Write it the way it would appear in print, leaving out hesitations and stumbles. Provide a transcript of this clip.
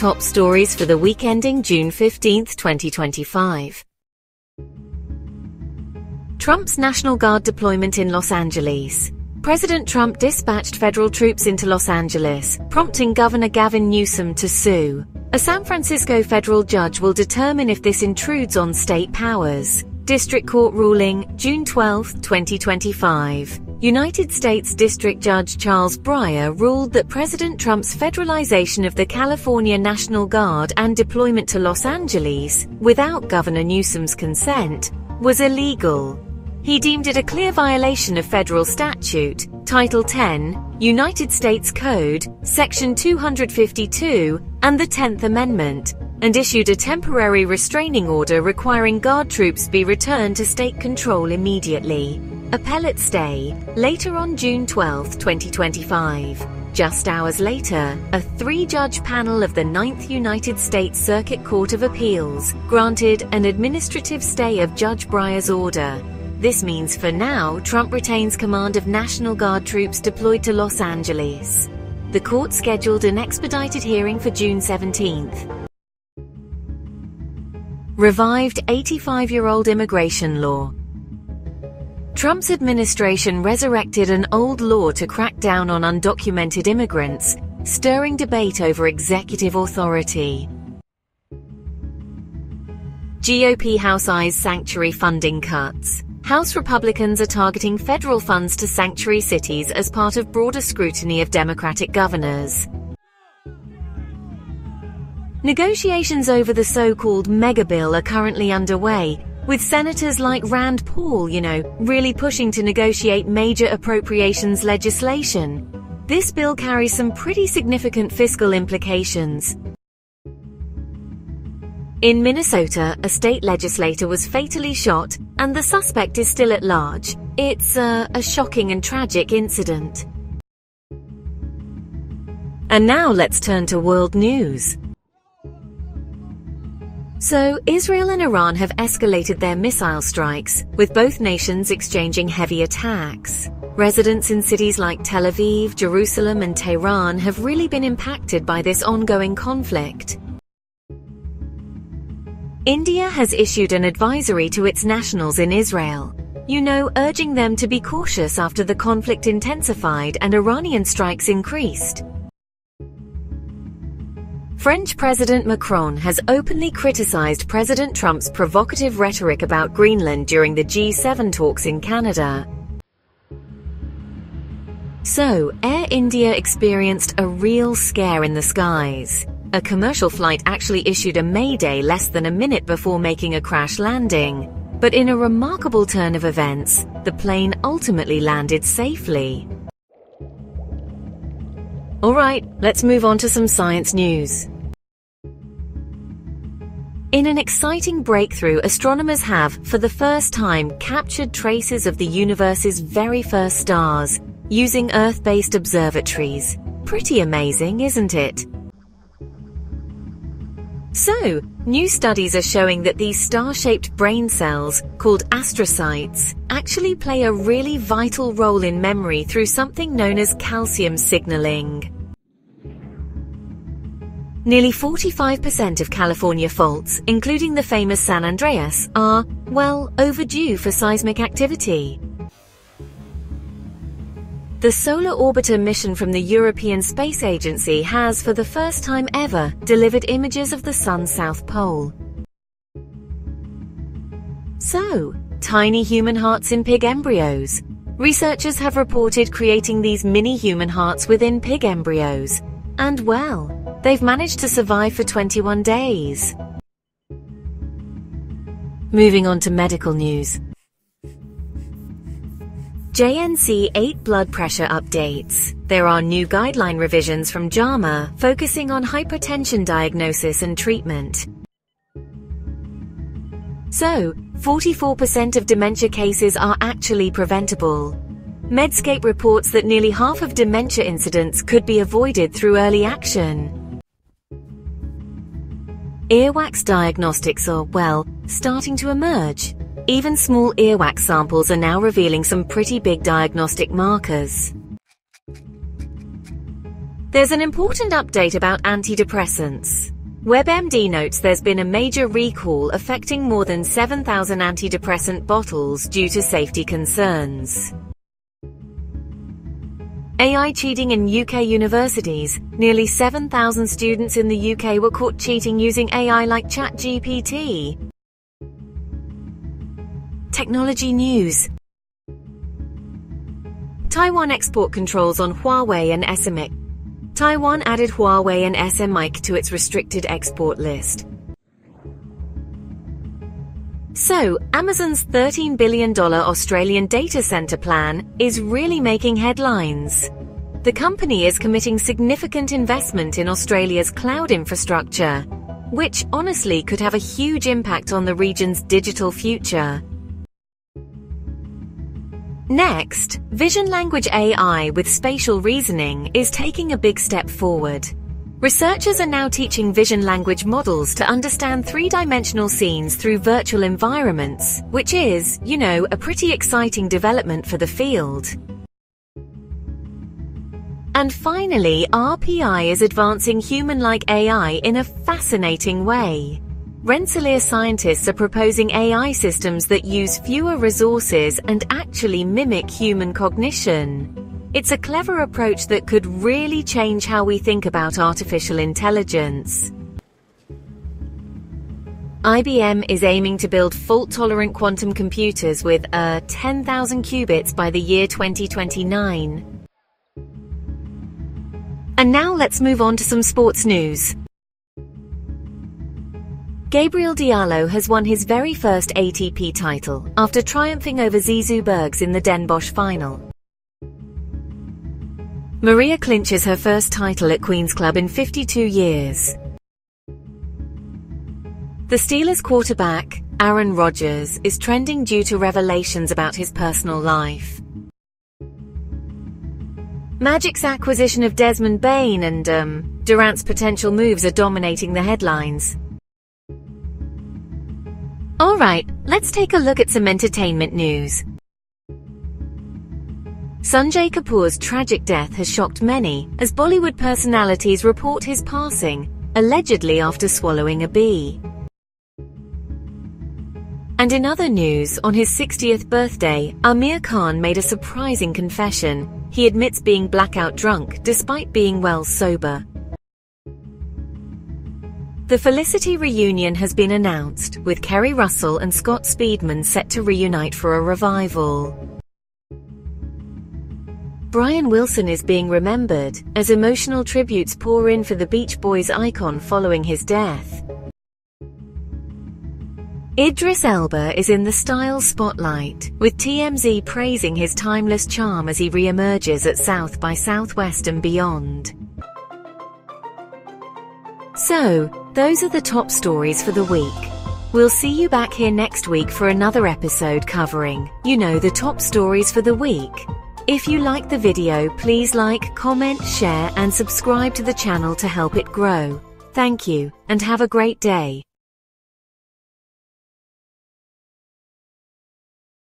top stories for the week ending June 15, 2025. Trump's National Guard deployment in Los Angeles. President Trump dispatched federal troops into Los Angeles, prompting Governor Gavin Newsom to sue. A San Francisco federal judge will determine if this intrudes on state powers. District Court ruling, June 12, 2025. United States District Judge Charles Breyer ruled that President Trump's federalization of the California National Guard and deployment to Los Angeles, without Governor Newsom's consent, was illegal. He deemed it a clear violation of federal statute, Title 10, United States Code, Section 252, and the 10th Amendment, and issued a temporary restraining order requiring Guard troops be returned to state control immediately. Appellate stay, later on June 12, 2025. Just hours later, a three-judge panel of the 9th United States Circuit Court of Appeals granted an administrative stay of Judge Breyer's order. This means for now, Trump retains command of National Guard troops deployed to Los Angeles. The court scheduled an expedited hearing for June 17th. Revived 85-year-old immigration law. Trump's administration resurrected an old law to crack down on undocumented immigrants, stirring debate over executive authority. GOP House eyes sanctuary funding cuts. House Republicans are targeting federal funds to sanctuary cities as part of broader scrutiny of Democratic governors. Negotiations over the so-called megabill are currently underway, with senators like Rand Paul, really pushing to negotiate major appropriations legislation. This bill carries some pretty significant fiscal implications. In Minnesota, a state legislator was fatally shot, and the suspect is still at large. It's a shocking and tragic incident. And now let's turn to world news. So, Israel and Iran have escalated their missile strikes, with both nations exchanging heavy attacks. Residents in cities like Tel Aviv, Jerusalem, and Tehran have really been impacted by this ongoing conflict. India has issued an advisory to its nationals in Israel, urging them to be cautious after the conflict intensified and Iranian strikes increased. French President Macron has openly criticized President Trump's provocative rhetoric about Greenland during the G7 talks in Canada. So, Air India experienced a real scare in the skies. A commercial flight actually issued a mayday less than a minute before making a crash landing. But in a remarkable turn of events, the plane ultimately landed safely. Alright, let's move on to some science news. In an exciting breakthrough, astronomers have, for the first time, captured traces of the universe's very first stars, using Earth-based observatories. Pretty amazing, isn't it? So, new studies are showing that these star-shaped brain cells, called astrocytes, actually play a really vital role in memory through something known as calcium signaling. Nearly 45% of California faults, including the famous San Andreas, are, overdue for seismic activity. The Solar Orbiter mission from the European Space Agency has, for the first time ever, delivered images of the Sun's south pole. So, tiny human hearts in pig embryos. Researchers have reported creating these mini human hearts within pig embryos. And they've managed to survive for 21 days. Moving on to medical news. JNC 8 blood pressure updates. There are new guideline revisions from JAMA focusing on hypertension diagnosis and treatment. So, 44% of dementia cases are actually preventable. Medscape reports that nearly half of dementia incidents could be avoided through early action. Earwax diagnostics are, starting to emerge. Even small earwax samples are now revealing some pretty big diagnostic markers. There's an important update about antidepressants. WebMD notes there's been a major recall affecting more than 7,000 antidepressant bottles due to safety concerns. AI cheating in UK universities. Nearly 7,000 students in the UK were caught cheating using AI like ChatGPT. Technology news. Taiwan export controls on Huawei and SMIC. Taiwan added Huawei and SMIC to its restricted export list. So, Amazon's $13 billion Australian data center plan is really making headlines. The company is committing significant investment in Australia's cloud infrastructure, which honestly could have a huge impact on the region's digital future. Next, vision language AI with spatial reasoning is taking a big step forward. Researchers are now teaching vision language models to understand three-dimensional scenes through virtual environments, which is, a pretty exciting development for the field. And finally, RPI is advancing human-like AI in a fascinating way. Rensselaer scientists are proposing AI systems that use fewer resources and actually mimic human cognition. It's a clever approach that could really change how we think about artificial intelligence. IBM is aiming to build fault-tolerant quantum computers with 10,000 qubits by the year 2029. And now let's move on to some sports news. Gabriel Diallo has won his very first ATP title after triumphing over Zizou Bergs in the Den Bosch final. Maria clinches her first title at Queen's Club in 52 years. The Steelers quarterback, Aaron Rodgers, is trending due to revelations about his personal life. Magic's acquisition of Desmond Bain and Durant's potential moves are dominating the headlines. Alright, let's take a look at some entertainment news. Sunjay Kapur's tragic death has shocked many, as Bollywood personalities report his passing, allegedly after swallowing a bee. And in other news, on his 60th birthday, Aamir Khan made a surprising confession. He admits being blackout drunk despite being well sober. The Felicity reunion has been announced, with Kerry Russell and Scott Speedman set to reunite for a revival. Brian Wilson is being remembered, as emotional tributes pour in for the Beach Boys icon following his death. Idris Elba is in the style spotlight, with TMZ praising his timeless charm as he re-emerges at South by Southwest and beyond. So, those are the top stories for the week. We'll see you back here next week for another episode covering, the top stories for the week. If you like the video, please like, comment, share, and subscribe to the channel to help it grow. Thank you, and have a great day.